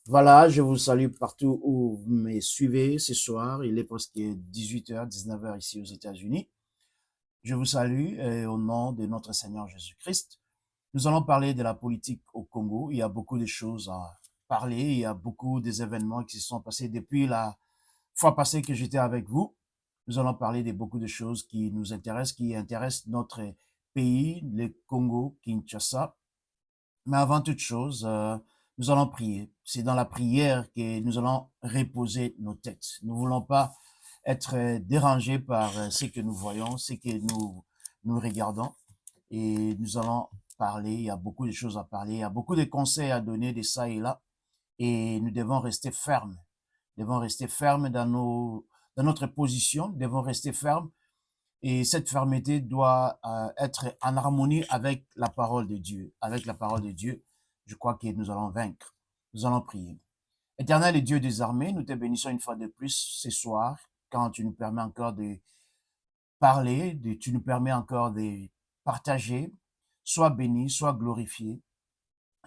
Voilà, je vous salue partout où vous me suivez ce soir. Il est presque 18h, 19h ici aux États-Unis. Je vous salue au nom de notre Seigneur Jésus-Christ. Nous allons parler de la politique au Congo. Il y a beaucoup de choses à parler. Il y a beaucoup des événements qui se sont passés depuis la fois passée que j'étais avec vous. Nous allons parler de beaucoup de choses qui nous intéressent, qui intéressent notre pays, le Congo, Kinshasa. Mais avant toute chose, nous allons prier. C'est dans la prière que nous allons reposer nos têtes. Nous ne voulons pas être dérangés par ce que nous voyons, ce que nous regardons. Et nous allons parler. Il y a beaucoup de choses à parler. Il y a beaucoup de conseils à donner de ça et là. Et nous devons rester fermes. Nous devons rester fermes dans notre position. Nous devons rester fermes et cette fermeté doit être en harmonie avec la parole de Dieu. Avec la parole de Dieu, je crois que nous allons vaincre. Nous allons prier. Éternel et Dieu des armées, nous te bénissons une fois de plus ce soir, quand tu nous permets encore de parler, tu nous permets encore de partager. Sois béni, sois glorifié.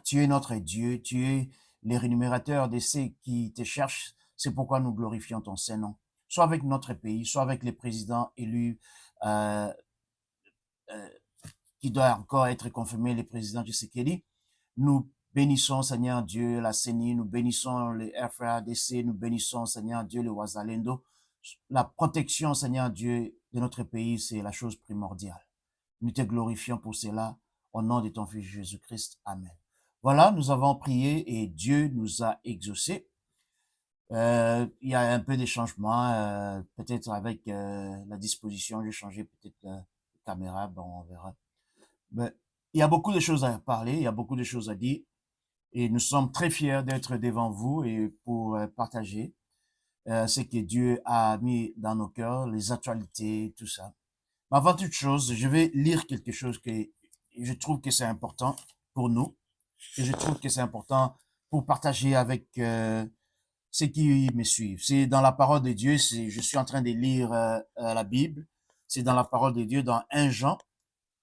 Tu es notre Dieu, tu es le rémunérateur de ceux qui te cherchent. C'est pourquoi nous glorifions ton Saint-Nom. Sois avec notre pays, sois avec les présidents élus euh, euh, qui doit encore être confirmé, le président Tshisekedi. Nous bénissons, Seigneur Dieu, la CENI, nous bénissons les FRDC, nous bénissons, Seigneur Dieu, le Wazalendo. La protection, Seigneur Dieu, de notre pays, c'est la chose primordiale. Nous te glorifions pour cela, au nom de ton Fils Jésus-Christ. Amen. Voilà, nous avons prié et Dieu nous a exaucés. Il y a un peu de changements, peut-être avec la disposition, j'ai changé peut-être la caméra, bon, on verra. Mais il y a beaucoup de choses à parler, il y a beaucoup de choses à dire, et nous sommes très fiers d'être devant vous et pour partager ce que Dieu a mis dans nos cœurs, les actualités, tout ça. Mais avant toute chose, je vais lire quelque chose que je trouve que c'est important pour nous, et je trouve que c'est important pour partager avec ceux qui me suivent. C'est dans la parole de Dieu, je suis en train de lire la Bible, c'est dans la parole de Dieu dans 1 Jean,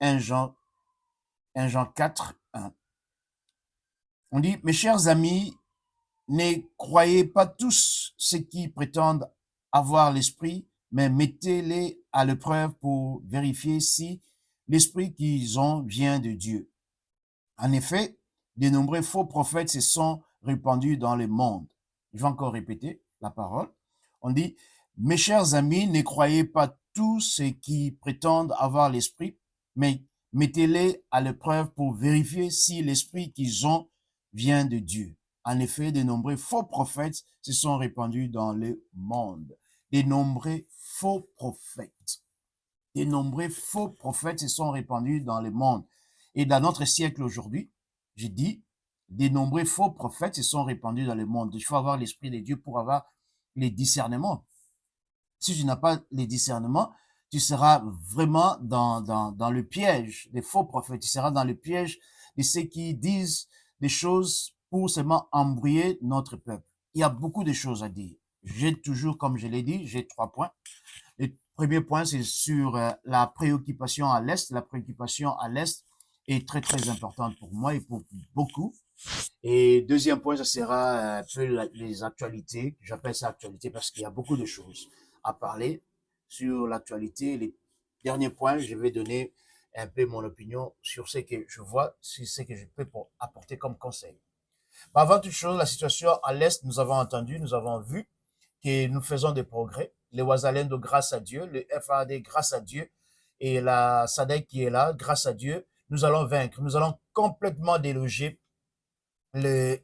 1 Jean, 1 Jean 4, 1. On dit, mes chers amis, ne croyez pas tous ceux qui prétendent avoir l'esprit, mais mettez-les à l'épreuve pour vérifier si l'esprit qu'ils ont vient de Dieu. En effet, de nombreux faux prophètes se sont répandus dans le monde. Je vais encore répéter la parole. On dit, mes chers amis, ne croyez pas tous ceux qui prétendent avoir l'esprit, mais mettez-les à l'épreuve pour vérifier si l'esprit qu'ils ont vient de Dieu. En effet, de nombreux faux prophètes se sont répandus dans le monde. De nombreux faux prophètes. De nombreux faux prophètes se sont répandus dans le monde. Et dans notre siècle aujourd'hui, je dis, de nombreux faux prophètes se sont répandus dans le monde. Il faut avoir l'esprit de Dieu pour avoir les discernements. Si tu n'as pas les discernements, tu seras vraiment dans le piège des faux prophètes. Tu seras dans le piège de ceux qui disent des choses pour seulement embrouiller notre peuple. Il y a beaucoup de choses à dire. J'ai toujours, comme je l'ai dit, j'ai 3 points. Le premier point, c'est sur la préoccupation à l'Est. La préoccupation à l'Est est très, très importante pour moi et pour beaucoup. Et deuxième point, ce sera un peu les actualités. J'appelle ça actualité parce qu'il y a beaucoup de choses à parler sur l'actualité. Les derniers points, je vais donner un peu mon opinion sur ce que je vois, sur ce que je peux apporter comme conseil. Mais avant toute chose, la situation à l'Est, nous avons entendu, nous avons vu que nous faisons des progrès. Les Ouazalendo, grâce à Dieu, le FAD, grâce à Dieu, et la SADC qui est là, grâce à Dieu, nous allons vaincre. Nous allons complètement déloger le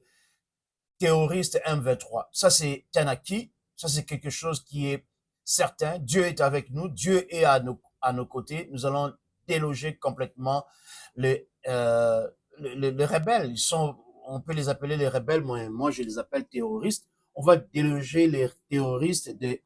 terroriste M23. Ça, c'est un acquis. Ça, c'est quelque chose qui est certain. Dieu est avec nous. Dieu est à nos côtés. Nous allons déloger complètement les, les rebelles. On peut les appeler les rebelles. Moi, je les appelle terroristes. On va déloger les terroristes de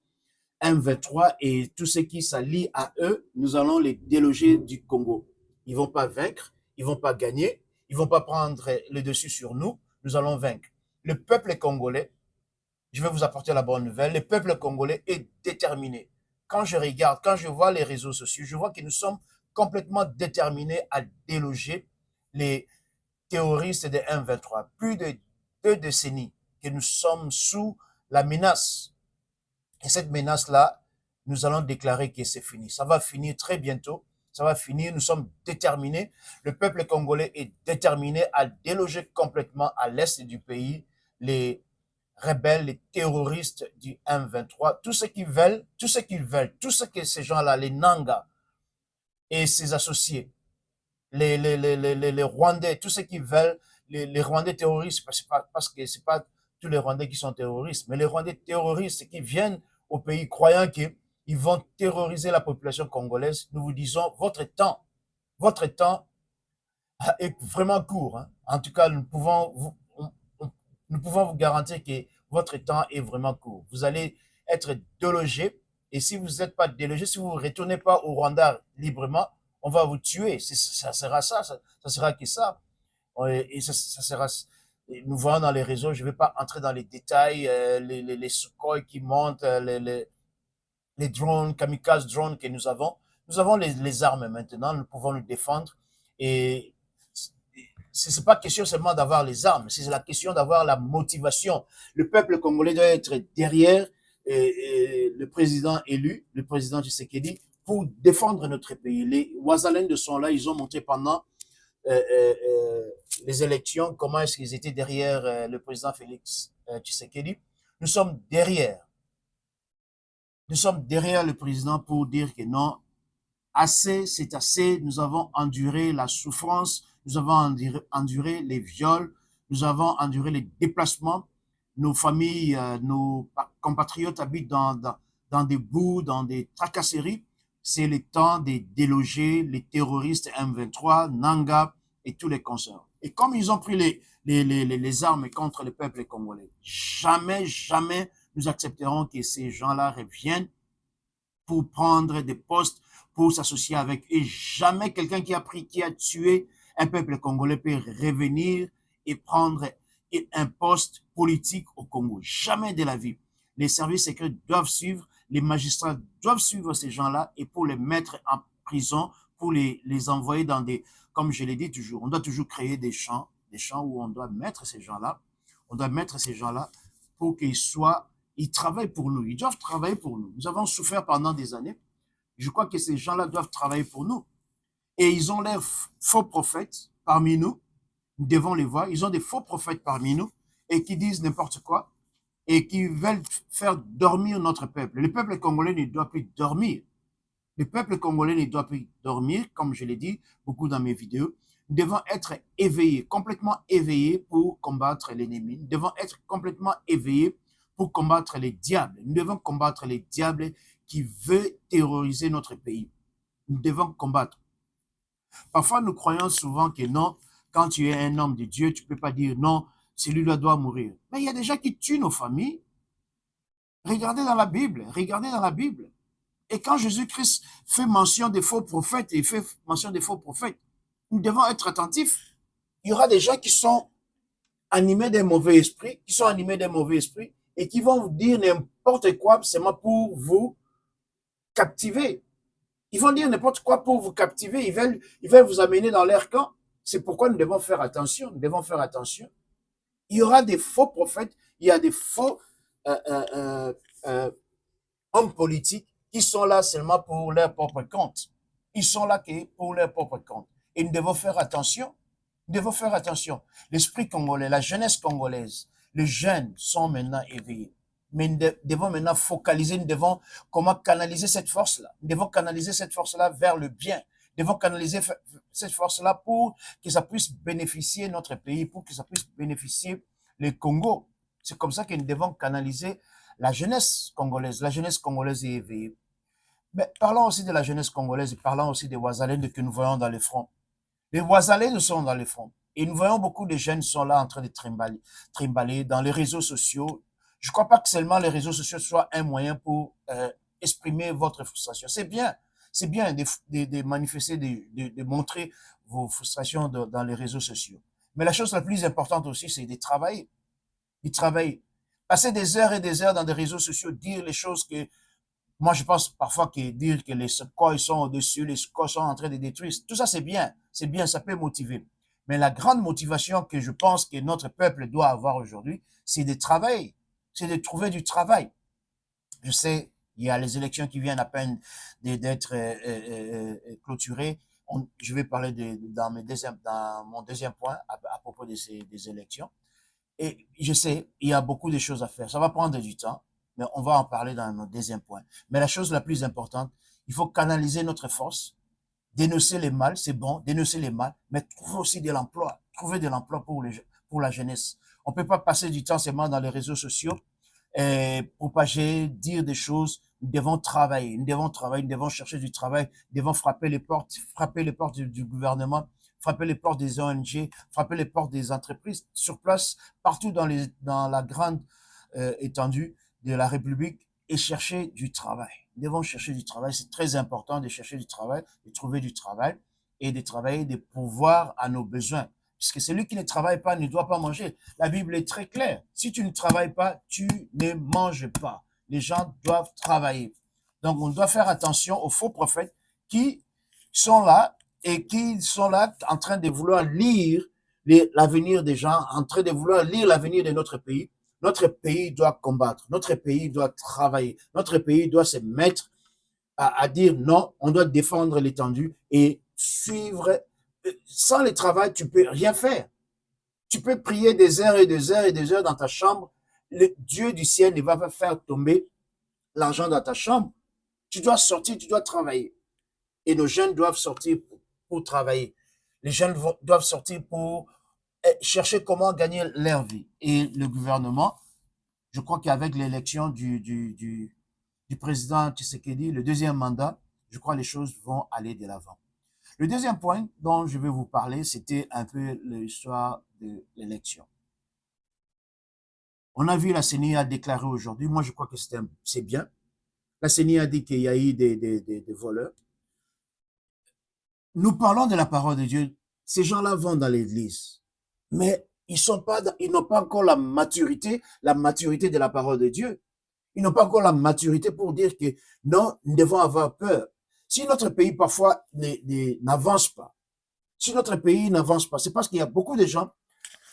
M23 et tout ce qui s'allie à eux. Nous allons les déloger du Congo. Ils vont pas vaincre. Ils vont pas gagner. Ils vont pas prendre le dessus sur nous. Nous allons vaincre. Le peuple congolais, je vais vous apporter la bonne nouvelle, le peuple congolais est déterminé. Quand je regarde, quand je vois les réseaux sociaux, je vois que nous sommes complètement déterminés à déloger les terroristes de M23. Plus de 2 décennies que nous sommes sous la menace. Et cette menace-là, nous allons déclarer que c'est fini. Ça va finir très bientôt. Ça va finir. Nous sommes déterminés. Le peuple congolais est déterminé à déloger complètement à l'est du pays les rebelles, les terroristes du M23, tout ce qu'ils veulent, tout ce que ces gens-là, les Nanga et ses associés, les Rwandais, tout ce qu'ils veulent, les Rwandais terroristes, parce que c'est pas tous les Rwandais qui sont terroristes, mais les Rwandais terroristes qui viennent au pays croyant qu'ils vont terroriser la population congolaise, nous vous disons, votre temps est vraiment court. Hein. En tout cas, nous pouvons vous garantir que votre temps est vraiment court. Vous allez être délogé, et si vous n'êtes pas délogé, si vous ne retournez pas au Rwanda librement, on va vous tuer. Ça sera ça sera que ça. Et ça sera. Nous voyons dans les réseaux, je ne vais pas entrer dans les détails, les Sukhoi qui montent, les drones, kamikaze drones que nous avons. Nous avons les armes maintenant, nous pouvons nous défendre. Et ce n'est pas question seulement d'avoir les armes, c'est la question d'avoir la motivation. Le peuple congolais doit être derrière le président élu, le président Tshisekedi, pour défendre notre pays. Les Ouazalènes sont là, ils ont montré pendant les élections comment est-ce qu'ils étaient derrière le président Félix Tshisekedi. Nous sommes derrière le président pour dire que non, assez, c'est assez, nous avons enduré la souffrance, nous avons enduré les viols, nous avons enduré les déplacements, nos familles, nos compatriotes habitent dans des boues, dans des tracasseries. C'est le temps de déloger les terroristes M23, Nanga et tous les consorts. Et comme ils ont pris les armes contre le peuple congolais, jamais nous accepterons que ces gens-là reviennent pour prendre des postes, pour s'associer avec eux. Jamais quelqu'un qui a tué un peuple congolais peut revenir et prendre un poste politique au Congo. Jamais de la vie. Les services secrets doivent suivre, les magistrats doivent suivre ces gens-là et pour les mettre en prison, pour les envoyer dans des, comme je l'ai dit toujours, on doit toujours créer des champs où on doit mettre ces gens-là. On doit mettre ces gens-là pour ils travaillent pour nous. Ils doivent travailler pour nous. Nous avons souffert pendant des années. Je crois que ces gens-là doivent travailler pour nous. Et ils ont l'air faux prophètes parmi nous. Nous devons les voir. Ils ont des faux prophètes parmi nous et qui disent n'importe quoi et qui veulent faire dormir notre peuple. Le peuple congolais ne doit plus dormir. Le peuple congolais ne doit plus dormir, comme je l'ai dit beaucoup dans mes vidéos. Nous devons être éveillés, complètement éveillés pour combattre l'ennemi. Nous devons être complètement éveillés pour combattre les diables. Nous devons combattre les diables qui veulent terroriser notre pays. Nous devons combattre. Parfois, nous croyons souvent que non, quand tu es un homme de Dieu, tu ne peux pas dire non, celui-là doit mourir. Mais il y a des gens qui tuent nos familles. Regardez dans la Bible. Et quand Jésus-Christ fait mention des faux prophètes, nous devons être attentifs. Il y aura des gens qui sont animés d'un mauvais esprit, et qui vont vous dire n'importe quoi seulement pour vous captiver. Ils vont dire n'importe quoi pour vous captiver. Ils veulent vous amener dans leur camp. C'est pourquoi nous devons faire attention. Il y aura des faux prophètes, il y a des faux hommes politiques qui sont là seulement pour leur propre compte. Ils sont là pour leur propre compte. Et nous devons faire attention. L'esprit congolais, la jeunesse congolaise, les jeunes sont maintenant éveillés. Mais nous devons maintenant focaliser, nous devons comment canaliser cette force-là. Nous devons canaliser cette force-là vers le bien. Nous devons canaliser cette force-là pour que ça puisse bénéficier notre pays, pour que ça puisse bénéficier le Congo. C'est comme ça que nous devons canaliser la jeunesse congolaise. La jeunesse congolaise est éveillée. Mais parlons aussi de la jeunesse congolaise et parlons aussi des Ouazalènes que nous voyons dans les fronts. Les Ouazalènes sont dans les fronts. Et nous voyons beaucoup de jeunes qui sont là en train de trimballer dans les réseaux sociaux. Je ne crois pas que seulement les réseaux sociaux soient un moyen pour exprimer votre frustration. C'est bien de manifester, de montrer vos frustrations dans les réseaux sociaux. Mais la chose la plus importante aussi, c'est de travailler. Passer des heures et des heures dans des réseaux sociaux, dire les choses que moi, je pense parfois que dire que les Sukhoi sont au-dessus, les Sukhoi sont en train de détruire, tout ça c'est bien, ça peut motiver. Mais la grande motivation que je pense que notre peuple doit avoir aujourd'hui, c'est de travailler, c'est de trouver du travail. Je sais, il y a les élections qui viennent à peine d'être clôturées. Je vais parler dans mon deuxième point à propos des élections. Et je sais, il y a beaucoup de choses à faire. Ça va prendre du temps, mais on va en parler dans notre deuxième point. Mais la chose la plus importante, il faut canaliser notre force, dénoncer les mal, c'est bon, dénoncer les mal, mais trouver aussi de l'emploi, trouver de l'emploi pour la jeunesse. On ne peut pas passer du temps seulement dans les réseaux sociaux et propager, dire des choses. Nous devons travailler, nous devons travailler, nous devons chercher du travail, nous devons frapper les portes du gouvernement, frapper les portes des ONG, frapper les portes des entreprises sur place, partout dans la grande étendue de la République et chercher du travail. Nous devons chercher du travail. C'est très important de chercher du travail, de trouver du travail et de travailler, de pouvoir à nos besoins. Puisque celui qui ne travaille pas ne doit pas manger. La Bible est très claire. Si tu ne travailles pas, tu ne manges pas. Les gens doivent travailler. Donc, on doit faire attention aux faux prophètes qui sont là et qui sont là en train de vouloir lire l'avenir des gens, en train de vouloir lire l'avenir de notre pays. Notre pays doit combattre, notre pays doit travailler, notre pays doit se mettre à dire non, on doit défendre l'étendue et suivre. Sans le travail, tu peux rien faire. Tu peux prier des heures et des heures et des heures dans ta chambre. Le Dieu du ciel ne va pas faire tomber l'argent dans ta chambre. Tu dois sortir, tu dois travailler. Et nos jeunes doivent sortir pour travailler. Les jeunes doivent sortir pour chercher comment gagner leur vie. Et le gouvernement, je crois qu'avec l'élection du président Tshisekedi, le deuxième mandat, je crois que les choses vont aller de l'avant. Le deuxième point dont je vais vous parler, c'était un peu l'histoire de l'élection. On a vu la CENI a déclaré aujourd'hui, moi je crois que c'est bien. La CENI a dit qu'il y a eu des voleurs. Nous parlons de la parole de Dieu. Ces gens-là vont dans l'église, mais ils n'ont pas encore la maturité de la parole de Dieu. Ils n'ont pas encore la maturité pour dire que non, nous devons avoir peur. Si notre pays parfois n'avance pas, si notre pays n'avance pas, c'est parce qu'il y a beaucoup de gens,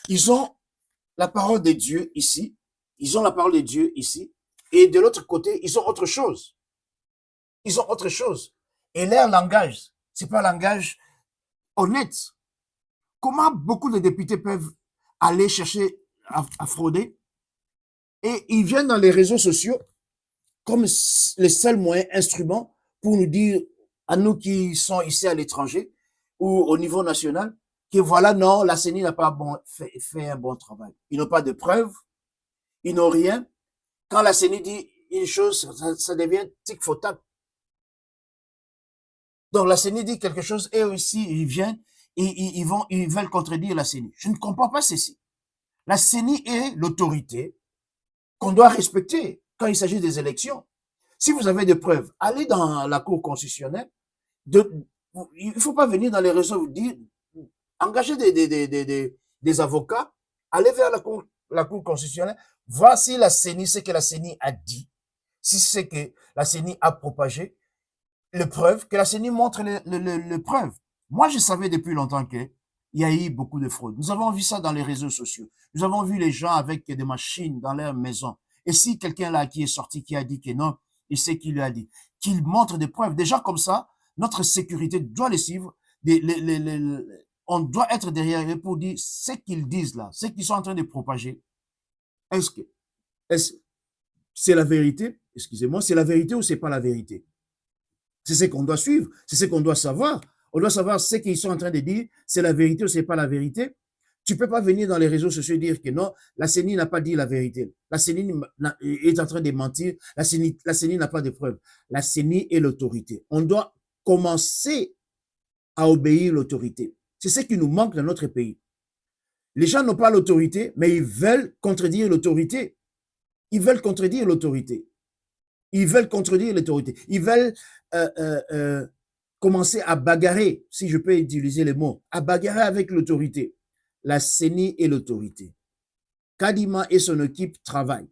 ils ont la parole de Dieu ici, ils ont la parole de Dieu ici, et de l'autre côté, ils ont autre chose. Ils ont autre chose. Et leur langage, c'est pas un langage honnête. Comment beaucoup de députés peuvent aller chercher à frauder? Et ils viennent dans les réseaux sociaux comme les seuls moyens, instruments pour nous dire, à nous qui sont ici à l'étranger ou au niveau national, que voilà, non, la CENI n'a pas fait un bon travail. Ils n'ont pas de preuves, ils n'ont rien. Quand la CENI dit une chose, ça devient tic-for-tac. Donc la CENI dit quelque chose, et aussi ils viennent, ils veulent contredire la CENI. Je ne comprends pas ceci. La CENI est l'autorité qu'on doit respecter quand il s'agit des élections. Si vous avez des preuves, allez dans la Cour constitutionnelle. Il ne faut pas venir dans les réseaux vous dire, engagez des avocats, allez vers la Cour constitutionnelle, voir si la CENI, ce que la CENI a dit, si c'est que la CENI a propagé, les preuves, que la CENI montre les preuves. Moi, je savais depuis longtemps qu'il y a eu beaucoup de fraude. Nous avons vu ça dans les réseaux sociaux. Nous avons vu les gens avec des machines dans leur maison. Et si quelqu'un là qui est sorti, qui a dit que non, il sait qui lui a dit, qu'il montre des preuves. Des gens comme ça, notre sécurité doit les suivre. On doit être derrière eux pour dire ce qu'ils disent là, ce qu'ils sont en train de propager. Est-ce que c'est la vérité? Excusez-moi, c'est la vérité ou c'est pas la vérité? C'est ce qu'on doit suivre, c'est ce qu'on doit savoir. On doit savoir ce qu'ils sont en train de dire, c'est la vérité ou c'est pas la vérité. Tu peux pas venir dans les réseaux sociaux et dire que non, la CENI n'a pas dit la vérité. La CENI est en train de mentir. La CENI n'a pas de preuves. La CENI est l'autorité. On doit commencer à obéir l'autorité. C'est ce qui nous manque dans notre pays. Les gens n'ont pas l'autorité, mais ils veulent contredire l'autorité. Ils veulent contredire l'autorité. Ils veulent contredire l'autorité. Ils veulent commencer à bagarrer, si je peux utiliser les mots, à bagarrer avec l'autorité. La CENI est l'autorité. Kadima et son équipe travaillent.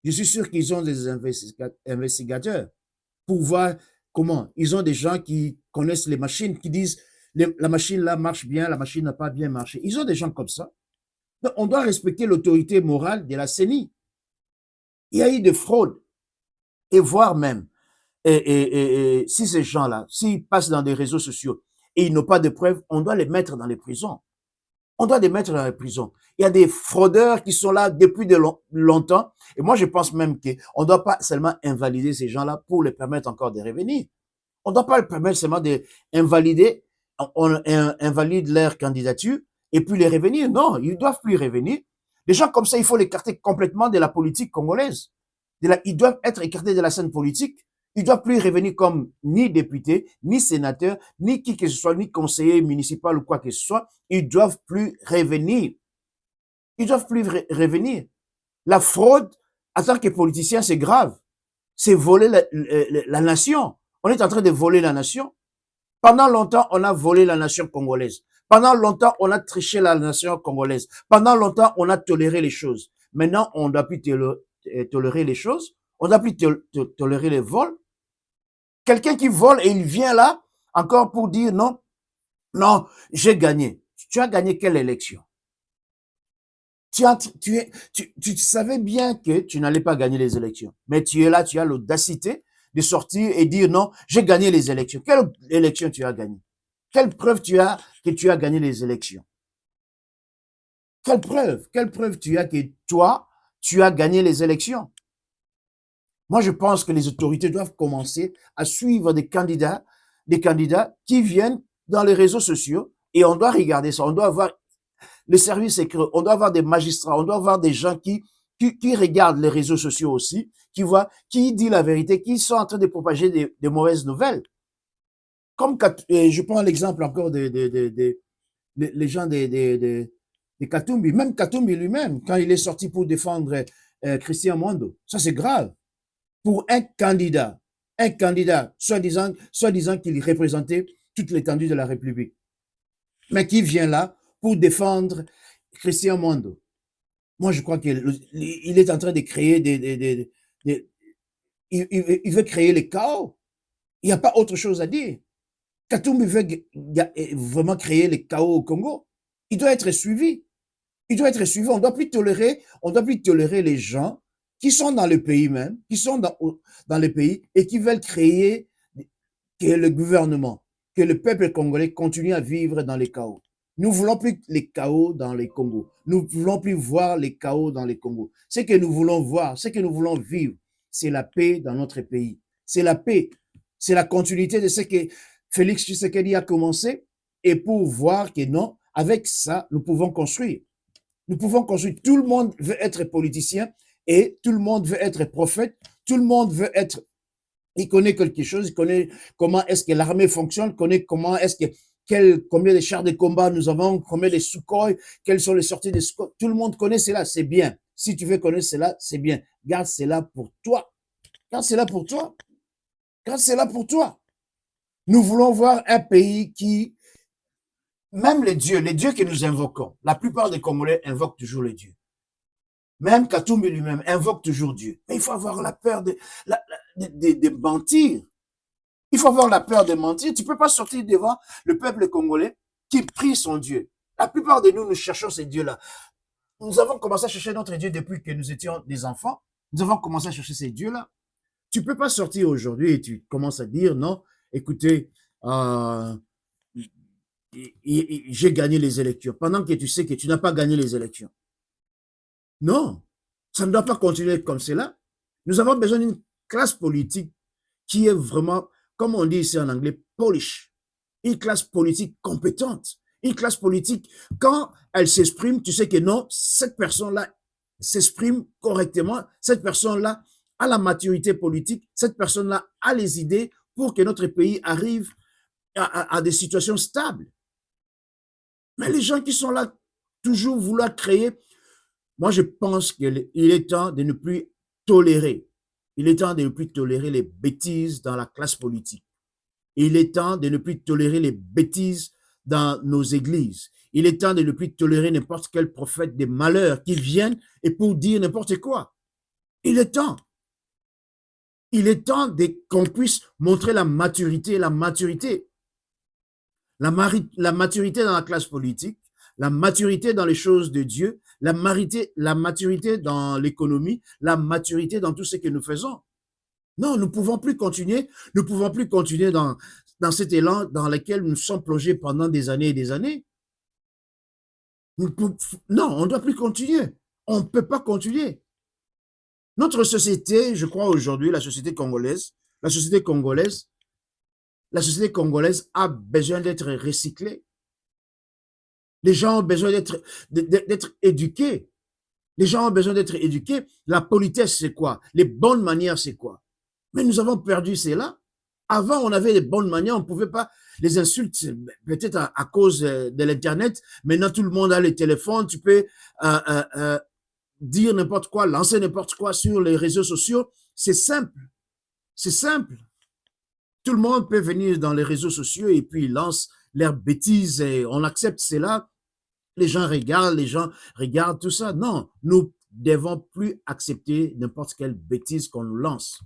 Je suis sûr qu'ils ont des investigateurs pour voir comment. Ils ont des gens qui connaissent les machines, qui disent la machine là marche bien, la machine n'a pas bien marché. Ils ont des gens comme ça. Donc, on doit respecter l'autorité morale de la CENI. Il y a eu des fraudes, et voire même, et si ces gens-là, s'ils passent dans des réseaux sociaux et ils n'ont pas de preuves, on doit les mettre dans les prisons. On doit les mettre dans les prisons. Il y a des fraudeurs qui sont là depuis de longtemps. Et moi, je pense même qu'on ne doit pas seulement invalider ces gens-là pour les permettre encore de revenir. On ne doit pas leur permettre seulement d'invalider, on invalide leur candidature et puis les revenir. Non, ils ne doivent plus revenir. Des gens comme ça, il faut les écarter complètement de la politique congolaise. Ils doivent être écartés de la scène politique. Ils ne doivent plus revenir comme ni députés, ni sénateurs, ni qui que ce soit, ni conseiller municipal ou quoi que ce soit. Ils ne doivent plus revenir. Ils ne doivent plus revenir. La fraude, en tant que politicien, c'est grave. C'est voler la nation. On est en train de voler la nation. Pendant longtemps, on a volé la nation congolaise. Pendant longtemps, on a triché la nation congolaise. Pendant longtemps, on a toléré les choses. Maintenant, on ne doit plus tolérer les choses. On ne doit plus tolérer les vols. Quelqu'un qui vole et il vient là encore pour dire non, non, j'ai gagné. Tu as gagné quelle élection? Tu savais bien que tu n'allais pas gagner les élections. Mais tu es là, tu as l'audacité de sortir et dire non, j'ai gagné les élections. Quelle élection tu as gagné? Quelle preuve tu as que tu as gagné les élections? Quelle preuve tu as que toi, tu as gagné les élections? Moi, je pense que les autorités doivent commencer à suivre des candidats qui viennent dans les réseaux sociaux et on doit regarder ça. On doit avoir les services secrets, on doit avoir des magistrats, on doit avoir des gens qui regardent les réseaux sociaux aussi, qui voient, qui dit la vérité, qui sont en train de propager des mauvaises nouvelles. Comme je prends l'exemple encore les gens des Katumbi. Même Katumbi lui-même, quand il est sorti pour défendre Christian Mwando, ça c'est grave. Pour un candidat, soi-disant qu'il représentait toute l'étendue de la République, mais qui vient là pour défendre Christian Mwando. Moi, je crois qu'il est en train de créer il veut créer le chaos. Il n'y a pas autre chose à dire. Katumbi veut vraiment créer le chaos au Congo. Il doit être suivi. Il doit être suivi. On ne doit plus tolérer les gens qui sont dans le pays même, qui sont dans le pays et qui veulent créer que le gouvernement, que le peuple congolais continue à vivre dans le chaos. Nous ne voulons plus les chaos dans les Congos. Nous ne voulons plus voir les chaos dans les Congos. Ce que nous voulons voir, ce que nous voulons vivre, c'est la paix dans notre pays. C'est la paix. C'est la continuité de ce que Félix Tshisekedi a commencé et pour voir que non, avec ça, nous pouvons construire. Nous pouvons construire. Tout le monde veut être politicien et tout le monde veut être prophète. Tout le monde veut être... Il connaît quelque chose, il connaît comment est-ce que l'armée fonctionne, il connaît comment est-ce que combien de chars de combat nous avons, combien de Sukhoi, quelles sont les sorties de Sukhoi. Tout le monde connaît cela, c'est bien. Si tu veux connaître cela, c'est bien. Garde cela pour toi. Garde cela pour toi. Garde cela pour toi. Nous voulons voir un pays qui, même les dieux que nous invoquons, la plupart des Congolais invoquent toujours les dieux. Même Katumbi lui-même invoque toujours Dieu. Mais il faut avoir la peur de mentir. Il faut avoir la peur de mentir. Tu ne peux pas sortir devant le peuple congolais qui prie son Dieu. La plupart de nous, nous cherchons ces dieux-là. Nous avons commencé à chercher notre Dieu depuis que nous étions des enfants. Nous avons commencé à chercher ces dieux-là. Tu ne peux pas sortir aujourd'hui et tu commences à dire, non, écoutez, j'ai gagné les élections. Pendant que tu sais que tu n'as pas gagné les élections. Non, ça ne doit pas continuer comme cela. Nous avons besoin d'une classe politique qui est vraiment, comme on dit ici en anglais, polish. Une classe politique compétente. Une classe politique, quand elle s'exprime, tu sais que non, cette personne-là s'exprime correctement. Cette personne-là a la maturité politique. Cette personne-là a les idées pour que notre pays arrive à des situations stables. Mais les gens qui sont là, toujours vouloir créer, moi je pense qu'il est temps de ne plus tolérer. Il est temps de ne plus tolérer les bêtises dans la classe politique. Il est temps de ne plus tolérer les bêtises dans nos églises. Il est temps de ne plus tolérer n'importe quel prophète des malheurs qui viennent et pour dire n'importe quoi. Il est temps. Il est temps qu'on puisse montrer la maturité. La maturité dans la classe politique, la maturité dans les choses de Dieu, la maturité dans l'économie, la maturité dans tout ce que nous faisons. Non, nous ne pouvons plus continuer. Nous ne pouvons plus continuer dans cet élan dans lequel nous sommes plongés pendant des années et des années. Non, on ne doit plus continuer. On ne peut pas continuer. Notre société, je crois aujourd'hui, la société congolaise, la société congolaise a besoin d'être recyclée. Les gens ont besoin d'être éduqués. Les gens ont besoin d'être éduqués. La politesse, c'est quoi? Les bonnes manières, c'est quoi? Mais nous avons perdu cela. Avant, on avait les bonnes manières, on ne pouvait pas les insultes, peut-être à cause de l'Internet. Maintenant, tout le monde a les téléphones. Tu peux dire n'importe quoi, lancer n'importe quoi sur les réseaux sociaux. C'est simple. C'est simple. Tout le monde peut venir dans les réseaux sociaux et puis ils lancent leurs bêtises et on accepte cela. Les gens regardent tout ça. Non, nous devons plus accepter n'importe quelle bêtise qu'on nous lance.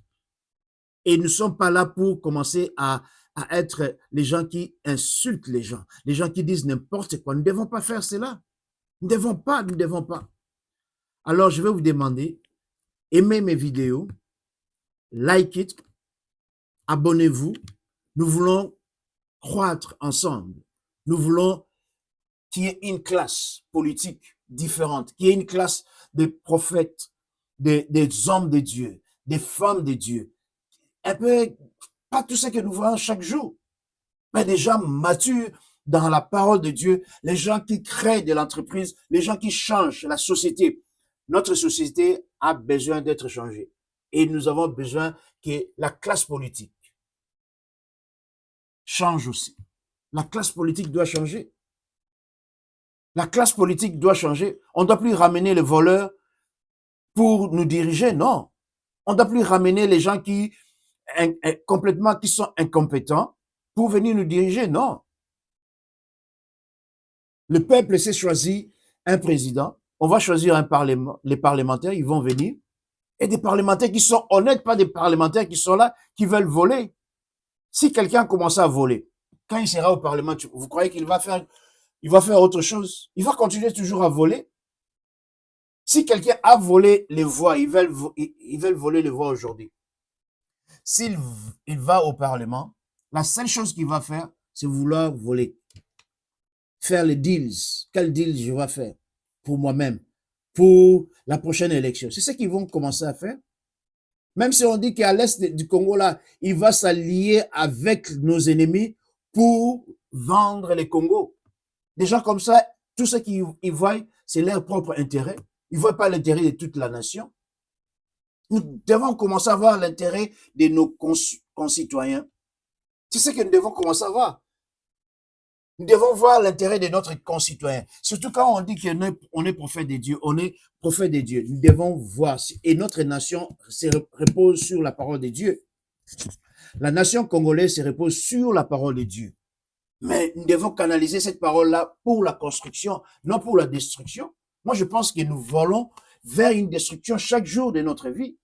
Et nous ne sommes pas là pour commencer à être les gens qui insultent les gens qui disent n'importe quoi. Nous ne devons pas faire cela. Nous ne devons pas, nous ne devons pas. Alors, je vais vous demander, aimez mes vidéos, like it, abonnez-vous. Nous voulons croître ensemble. Nous voulons qu'il y ait une classe politique différente, qu'il y ait une classe de prophètes, des hommes de Dieu, des femmes de Dieu. Un peu, pas tout ce que nous voyons chaque jour, mais des gens matures dans la parole de Dieu, les gens qui créent de l'entreprise, les gens qui changent la société. Notre société a besoin d'être changée. Et nous avons besoin que la classe politique change aussi. La classe politique doit changer. La classe politique doit changer. On ne doit plus ramener les voleurs pour nous diriger, non. On ne doit plus ramener les gens qui sont incompétents pour venir nous diriger, non. Le peuple s'est choisi un président. On va choisir un parlement. Les parlementaires, ils vont venir. Et des parlementaires qui sont honnêtes, pas des parlementaires qui sont là, qui veulent voler. Si quelqu'un commence à voler, quand il sera au Parlement, vous croyez qu'il va faire autre chose? Il va continuer toujours à voler. Si quelqu'un a volé les voix, ils veulent voler les voix aujourd'hui. S'il va au Parlement, la seule chose qu'il va faire, c'est vouloir voler. Faire les deals. Quel deal je vais faire pour moi-même, pour la prochaine élection? C'est ce qu'ils vont commencer à faire. Même si on dit qu'à l'est du Congo, là, il va s'allier avec nos ennemis pour vendre les Congos. Des gens comme ça, tout ce qu'ils voient, c'est leur propre intérêt. Ils ne voient pas l'intérêt de toute la nation. Nous devons commencer à voir l'intérêt de nos concitoyens. C'est ce que nous devons commencer à voir. Nous devons voir l'intérêt de notre concitoyen. Surtout quand on dit qu'on est prophète de Dieu, on est prophète de Dieu. Nous devons voir. Et notre nation se repose sur la parole de Dieu. La nation congolaise se repose sur la parole de Dieu. Mais nous devons canaliser cette parole-là pour la construction, non pour la destruction. Moi, je pense que nous volons vers une destruction chaque jour de notre vie.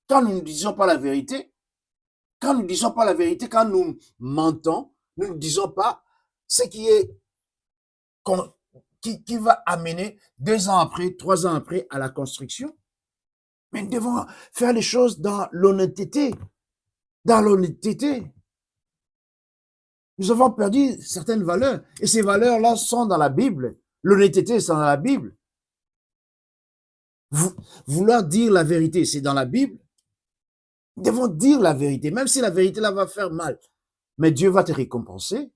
Quand nous ne disons pas la vérité, quand nous mentons, nous ne disons pas ce qui va amener 2 ans après, 3 ans après à la construction. Mais nous devons faire les choses dans l'honnêteté. Dans l'honnêteté. Nous avons perdu certaines valeurs. Et ces valeurs-là sont dans la Bible. L'honnêteté, c'est dans la Bible. Vouloir dire la vérité, c'est dans la Bible. Nous devons dire la vérité, même si la vérité-là va faire mal. Mais Dieu va te récompenser.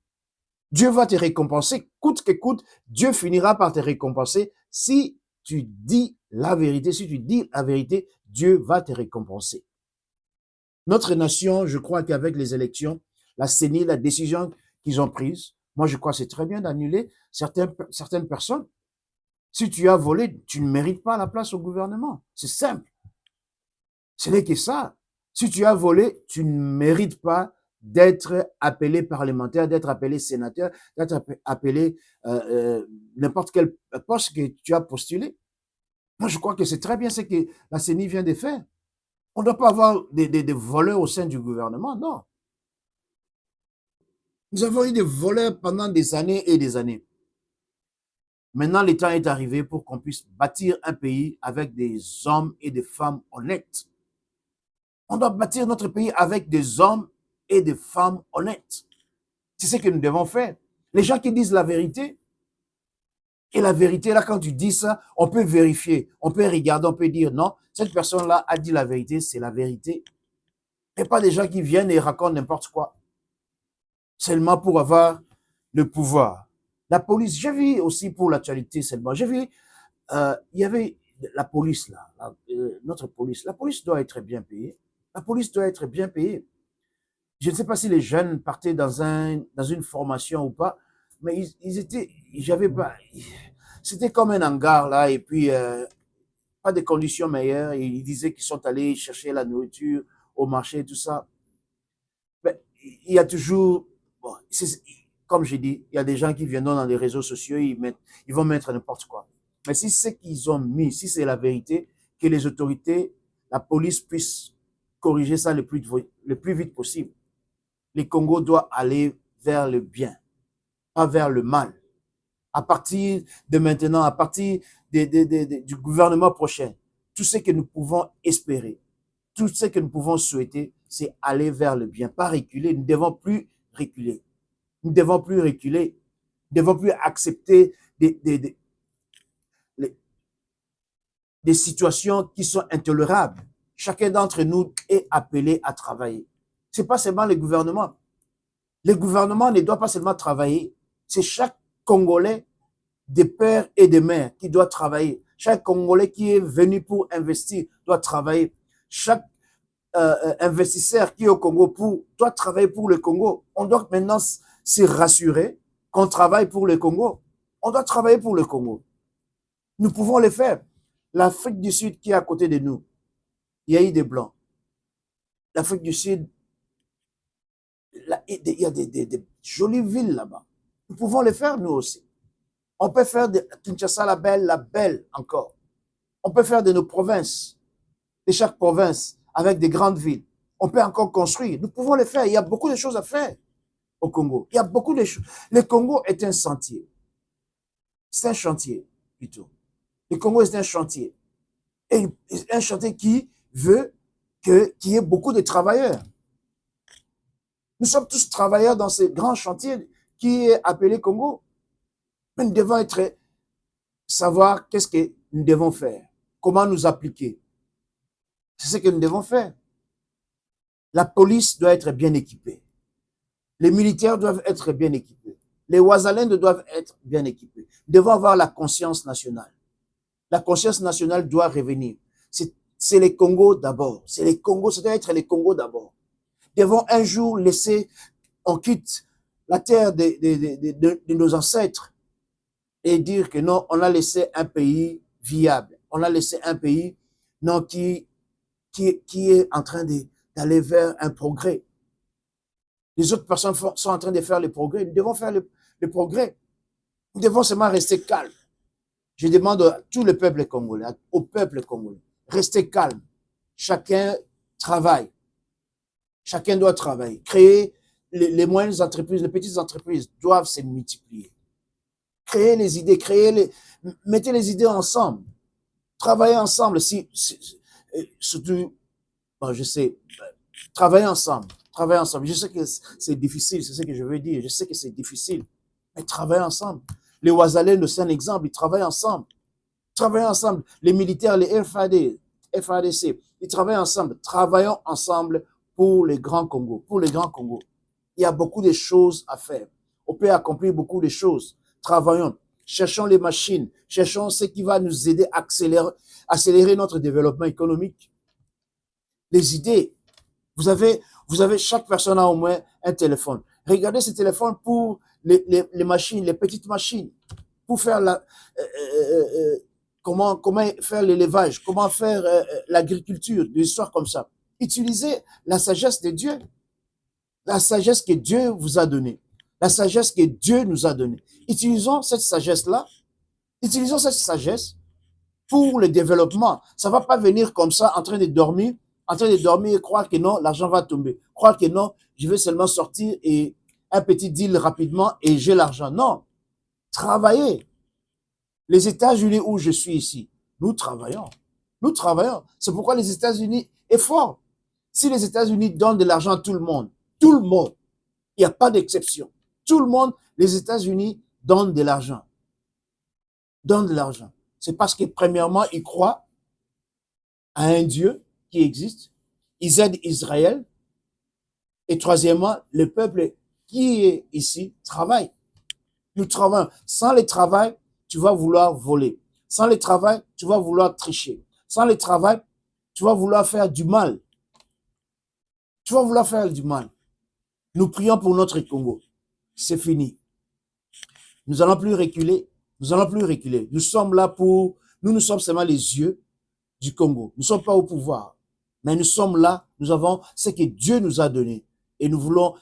Dieu va te récompenser, coûte que coûte, Dieu finira par te récompenser si tu dis la vérité. Si tu dis la vérité, Dieu va te récompenser. Notre nation, je crois qu'avec les élections, la CENI, la décision qu'ils ont prise, moi je crois que c'est très bien d'annuler certaines personnes. Si tu as volé, tu ne mérites pas la place au gouvernement. C'est simple. Ce n'est que ça. Si tu as volé, tu ne mérites pas d'être appelé parlementaire, d'être appelé sénateur, d'être appelé n'importe quel poste que tu as postulé. Moi, je crois que c'est très bien ce que la CENI vient de faire. On ne doit pas avoir des voleurs au sein du gouvernement, non. Nous avons eu des voleurs pendant des années et des années. Maintenant, le temps est arrivé pour qu'on puisse bâtir un pays avec des hommes et des femmes honnêtes. On doit bâtir notre pays avec des hommes et des femmes honnêtes. C'est ce que nous devons faire. Les gens qui disent la vérité, et la vérité, là, quand tu dis ça, on peut vérifier, on peut regarder, on peut dire non, cette personne-là a dit la vérité, c'est la vérité. Et pas des gens qui viennent et racontent n'importe quoi, seulement pour avoir le pouvoir. La police, j'ai vu aussi pour l'actualité seulement, j'ai vu, il y avait la police là, notre police. La police doit être bien payée. La police doit être bien payée. Je ne sais pas si les jeunes partaient dans une formation ou pas, mais j'avais pas, c'était comme un hangar là, et puis pas de conditions meilleures. Et ils disaient qu'ils sont allés chercher la nourriture au marché, tout ça. Mais il y a toujours, bon, comme j'ai dit, il y a des gens qui viendront dans les réseaux sociaux, ils vont mettre n'importe quoi. Mais si c'est qu'ils ont mis, si c'est la vérité, que les autorités, la police puisse corriger ça le plus vite possible. Le Congo doit aller vers le bien, pas vers le mal. À partir de maintenant, à partir du gouvernement prochain, tout ce que nous pouvons espérer, tout ce que nous pouvons souhaiter, c'est aller vers le bien, pas reculer. Nous ne devons plus reculer. Nous ne devons plus reculer. Nous ne devons plus accepter des situations qui sont intolérables. Chacun d'entre nous est appelé à travailler. Ce n'est pas seulement le gouvernement. Le gouvernement ne doit pas seulement travailler. C'est chaque Congolais, des pères et des mères, qui doit travailler. Chaque Congolais qui est venu pour investir doit travailler. Chaque investisseur qui est au Congo doit travailler pour le Congo. On doit maintenant se rassurer qu'on travaille pour le Congo. On doit travailler pour le Congo. Nous pouvons le faire. L'Afrique du Sud qui est à côté de nous, il y a eu des Blancs. L'Afrique du Sud, il y a des jolies villes là-bas. Nous pouvons le faire, nous aussi. On peut faire de Kinshasa la belle encore. On peut faire de nos provinces, de chaque province, avec des grandes villes. On peut encore construire. Nous pouvons le faire. Il y a beaucoup de choses à faire au Congo. Il y a beaucoup de choses. Le Congo est un sentier. C'est un chantier, plutôt. Le Congo est un chantier. Et un chantier qui veut qu'il y ait beaucoup de travailleurs. Nous sommes tous travailleurs dans ce grand chantier qui est appelé Congo. Mais nous devons savoir qu'est-ce que nous devons faire, comment nous appliquer. C'est ce que nous devons faire. La police doit être bien équipée. Les militaires doivent être bien équipés. Les Ouazalens doivent être bien équipés. Nous devons avoir la conscience nationale. La conscience nationale doit revenir. C'est les Congos d'abord. C'est les Congos, ça doit être les Congos d'abord. Nous devons un jour laisser, on quitte la terre de nos ancêtres et dire que non, on a laissé un pays viable. On a laissé un pays non, qui est en train d'aller vers un progrès. Les autres personnes sont en train de faire le progrès. Nous devons faire le progrès. Nous devons seulement rester calmes. Je demande à tout le peuple congolais, au peuple congolais, restez calme. Chacun travaille. Chacun doit travailler. Créer les moyennes entreprises, les petites entreprises doivent se multiplier. Créer les idées, mettez les idées ensemble. Travaillez ensemble. Surtout, bon, je sais, travaillez ensemble. Travaillez ensemble. Je sais que c'est difficile, c'est ce que je veux dire. Je sais que c'est difficile, mais travaillez ensemble. Les Ouazalens, c'est un exemple, ils travaillent ensemble. Travaillez ensemble. Les militaires, les FADC, ils travaillent ensemble. Travaillons ensemble pour les grands Congo. Pour les grands Congo. Il y a beaucoup de choses à faire. On peut accomplir beaucoup de choses. Travaillons. Cherchons les machines. Cherchons ce qui va nous aider à accélérer notre développement économique. Les idées. Vous avez, chaque personne a au moins un téléphone. Regardez ce téléphone pour les machines, les petites machines, pour faire comment faire l'élevage, comment faire l'agriculture, des histoires comme ça. Utilisez la sagesse de Dieu, la sagesse que Dieu vous a donnée, la sagesse que Dieu nous a donnée. Utilisons cette sagesse-là, utilisons cette sagesse pour le développement. Ça ne va pas venir comme ça en train de dormir et croire que non, l'argent va tomber. Croire que non, je vais seulement sortir et un petit deal rapidement et j'ai l'argent. Non, travaillez. Les États-Unis où je suis ici, nous travaillons. Nous travaillons. C'est pourquoi les États-Unis est fort. Si les États-Unis donnent de l'argent à tout le monde, il n'y a pas d'exception. Tout le monde, les États-Unis donnent de l'argent. Donnent de l'argent. C'est parce que premièrement, ils croient à un Dieu qui existe. Ils aident Israël. Et troisièmement, le peuple qui est ici travaille. Nous travaillons. Sans le travail, tu vas vouloir voler. Sans le travail, tu vas vouloir tricher. Sans le travail, tu vas vouloir faire du mal. Tu vas vouloir faire du mal. Nous prions pour notre Congo. C'est fini. Nous n'allons plus reculer. Nous n'allons plus reculer. Nous sommes là pour... Nous sommes seulement les yeux du Congo. Nous ne sommes pas au pouvoir. Mais nous sommes là. Nous avons ce que Dieu nous a donné. Et nous voulons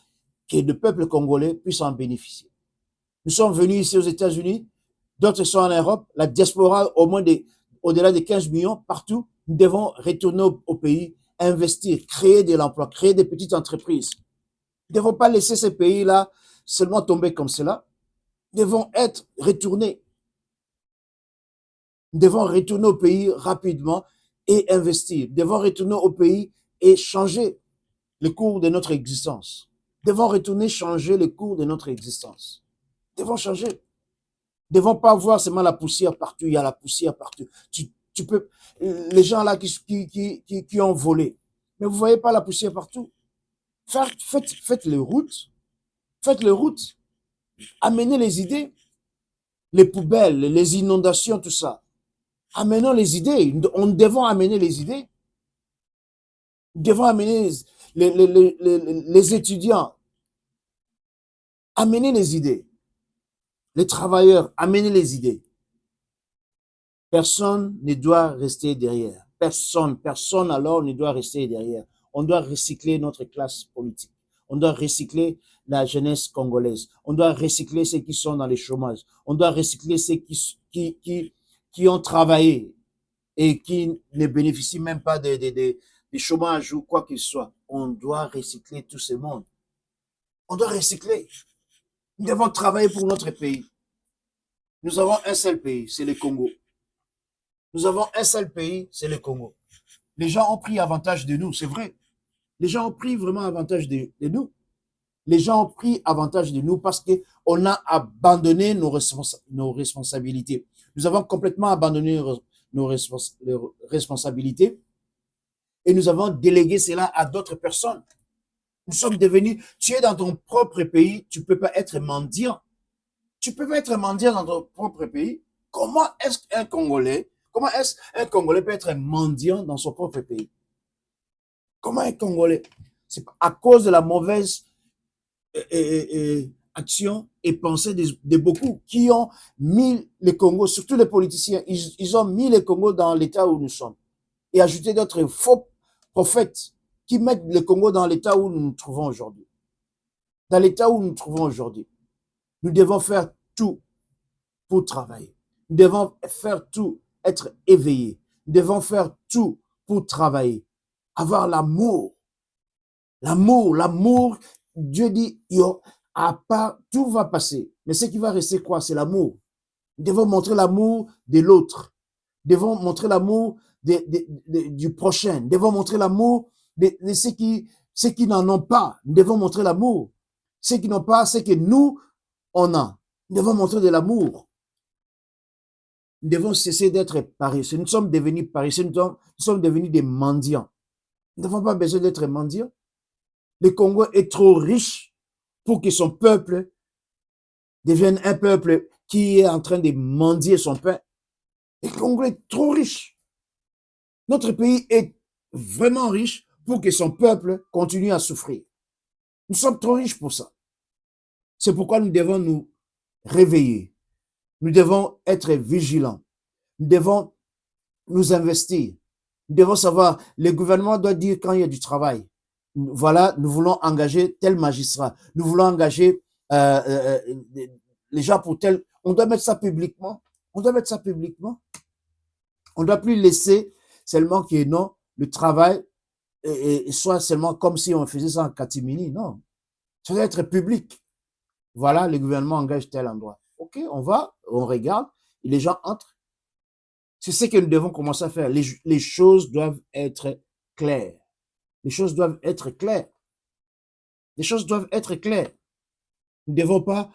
que le peuple congolais puisse en bénéficier. Nous sommes venus ici aux États-Unis. D'autres sont en Europe. La diaspora, au-delà de 15 millions, partout. Nous devons retourner au pays, investir, créer de l'emploi, créer des petites entreprises. Nous ne devons pas laisser ces pays-là seulement tomber comme cela. Nous devons être retournés. Nous devons retourner au pays rapidement et investir. Nous devons retourner au pays et changer le cours de notre existence. Nous devons retourner changer le cours de notre existence. Nous devons changer. Nous ne devons pas voir seulement la poussière partout. Il y a la poussière partout. Tu peux, les gens là qui ont volé, mais vous ne voyez pas la poussière partout. Faites les routes. Faites les routes. Amenez les idées. Les poubelles, les inondations, tout ça. Amenons les idées. Nous devons amener les idées. Nous devons amener les étudiants. Amener les idées. Les travailleurs, amenez les idées. Personne ne doit rester derrière. Personne alors ne doit rester derrière. On doit recycler notre classe politique. On doit recycler la jeunesse congolaise. On doit recycler ceux qui sont dans les chômages. On doit recycler ceux qui ont travaillé et qui ne bénéficient même pas des chômages ou quoi qu'il soit. On doit recycler tout ce monde. On doit recycler. Nous devons travailler pour notre pays. Nous avons un seul pays, c'est le Congo. Nous avons un seul pays, c'est le Congo. Les gens ont pris avantage de nous, c'est vrai. Les gens ont pris vraiment avantage de nous. Les gens ont pris avantage de nous parce qu'on a abandonné nos responsabilités. Nous avons complètement abandonné nos responsabilités et nous avons délégué cela à d'autres personnes. Nous sommes devenus, tu es dans ton propre pays, tu ne peux pas être mendiant. Tu ne peux pas être mendiant dans ton propre pays. Comment est-ce qu'un Congolais peut être mendiant dans son propre pays? Comment un Congolais? C'est à cause de la mauvaise action et pensée de beaucoup qui ont mis le Congo, surtout les politiciens, ils ont mis le Congo dans l'état où nous sommes et ajouté d'autres faux prophètes qui mettent le Congo dans l'état où nous nous trouvons aujourd'hui. Dans l'état où nous nous trouvons aujourd'hui. Nous devons faire tout pour travailler. Nous devons faire tout, être éveillés. Nous devons faire tout pour travailler. Avoir l'amour. L'amour. Dieu dit, à part, tout va passer. Mais ce qui va rester quoi? C'est l'amour. Nous devons montrer l'amour de l'autre. Nous devons montrer l'amour du prochain. Nous devons montrer l'amour de ceux qui n'en ont pas. Nous devons montrer l'amour. Ceux qui n'ont pas, c'est que nous, on a. Nous devons montrer de l'amour. Nous devons cesser d'être paresseux. Nous sommes devenus paresseux. Nous sommes devenus des mendiants. Nous n'avons pas besoin d'être mendiants. Le Congo est trop riche pour que son peuple devienne un peuple qui est en train de mendier son pain. Le Congo est trop riche. Notre pays est vraiment riche pour que son peuple continue à souffrir. Nous sommes trop riches pour ça. C'est pourquoi nous devons nous réveiller. Nous devons être vigilants. Nous devons nous investir. Nous devons savoir, le gouvernement doit dire quand il y a du travail. Voilà, nous voulons engager tel magistrat. Nous voulons engager les gens pour tel. On doit mettre ça publiquement. On doit mettre ça publiquement. On ne doit plus laisser seulement que non, le travail soit seulement comme si on faisait ça en catimini. Non. Ça doit être public. Voilà, le gouvernement engage tel endroit. OK, on va, on regarde, et les gens entrent. C'est ce que nous devons commencer à faire. Les choses doivent être claires. Les choses doivent être claires. Les choses doivent être claires. Nous ne devons pas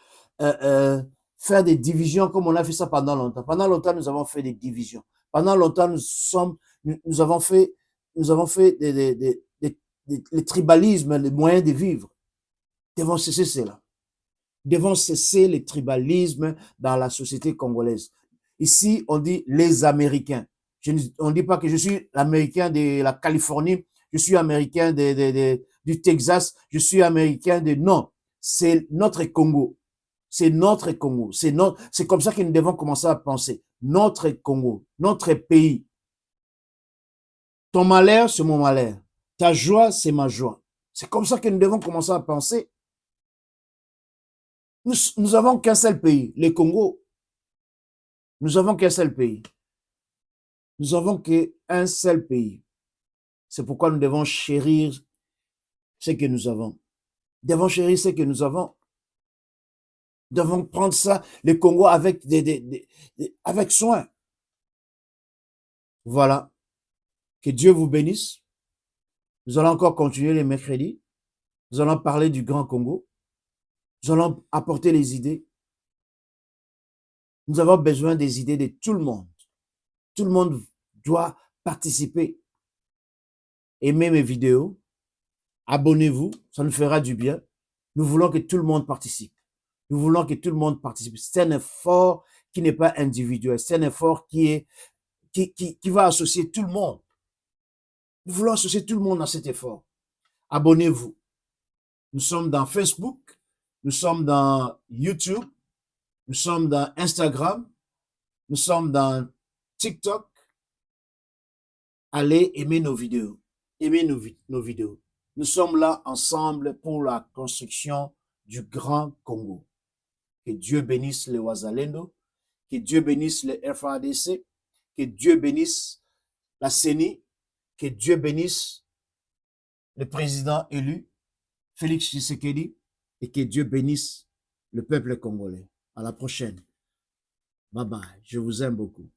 faire des divisions comme on a fait ça pendant longtemps. Pendant longtemps, nous avons fait des divisions. Pendant longtemps, nous avons fait les tribalismes, les moyens de vivre. Nous devons cesser cela. Nous devons cesser les tribalismes dans la société congolaise. Ici, on dit les Américains. On ne dit pas que je suis l'Américain de la Californie, je suis Américain du Texas, je suis Américain de... Non, c'est notre Congo. C'est notre Congo. C'est comme ça que nous devons commencer à penser. Notre Congo, notre pays. Ton malheur, c'est mon malheur. Ta joie, c'est ma joie. C'est comme ça que nous devons commencer à penser. Nous avons qu'un seul pays, le Congo. Nous avons qu'un seul pays. Nous avons qu'un seul pays. C'est pourquoi nous devons chérir ce que nous avons. Nous devons chérir ce que nous avons. Nous devons prendre ça, le Congo, avec, avec soin. Voilà. Que Dieu vous bénisse. Nous allons encore continuer les mercredis. Nous allons parler du Grand Congo. Nous allons apporter les idées. Nous avons besoin des idées de tout le monde. Tout le monde doit participer. Aimez mes vidéos. Abonnez-vous. Ça nous fera du bien. Nous voulons que tout le monde participe. Nous voulons que tout le monde participe. C'est un effort qui n'est pas individuel. C'est un effort qui va associer tout le monde. Nous voulons associer tout le monde à cet effort. Abonnez-vous. Nous sommes dans Facebook. Nous sommes dans YouTube. Nous sommes dans Instagram. Nous sommes dans TikTok. Allez aimer nos vidéos. Aimez nos vidéos. Nous sommes là ensemble pour la construction du Grand Congo. Que Dieu bénisse les Wazalendo. Que Dieu bénisse les FADC. Que Dieu bénisse la CENI. Que Dieu bénisse le président élu, Félix Tshisekedi. Et que Dieu bénisse le peuple congolais. À la prochaine. Bye bye. Je vous aime beaucoup.